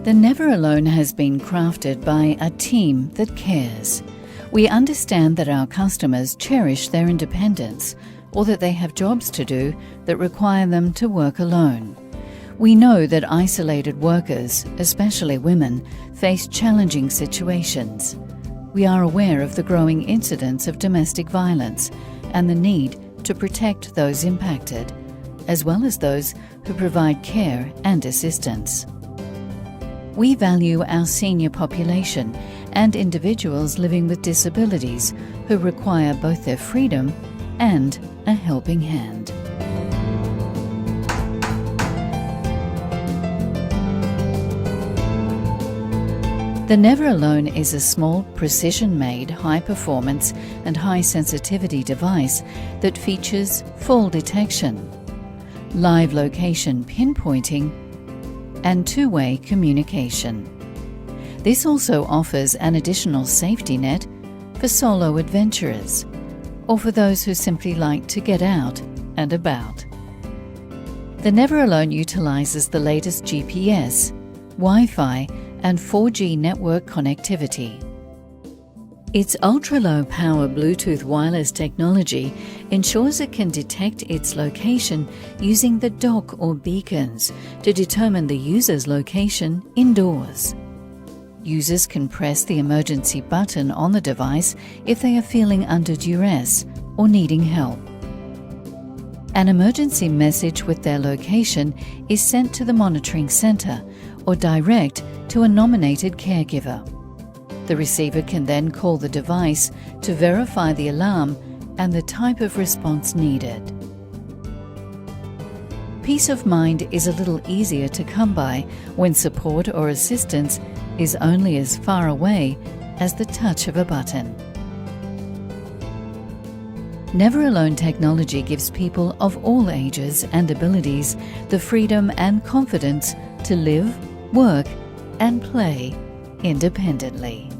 The NEVERalone has been crafted by a team that cares. We understand that our customers cherish their independence, or that they have jobs to do that require them to work alone. We know that isolated workers, especially women, face challenging situations. We are aware of the growing incidence of domestic violence and the need to protect those impacted, as well as those who provide care and assistance. We value our senior population and individuals living with disabilities who require both their freedom and a helping hand. The NEVERalone is a small, precision-made, high-performance and high-sensitivity device that features fall detection, live location pinpointing, and two-way communication. This also offers an additional safety net for solo adventurers, or for those who simply like to get out and about. The NEVERalone utilises the latest GPS, Wi-Fi and 4G network connectivity. Its ultra-low power Bluetooth wireless technology ensures it can detect its location using the dock or beacons to determine the user's location indoors. Users can press the emergency button on the device if they are feeling under duress or needing help. An emergency message with their location is sent to the monitoring centre or direct to a nominated caregiver. The receiver can then call the device to verify the alarm and the type of response needed. Peace of mind is a little easier to come by when support or assistance is only as far away as the touch of a button. NEVERalone technology gives people of all ages and abilities the freedom and confidence to live, work, and play independently.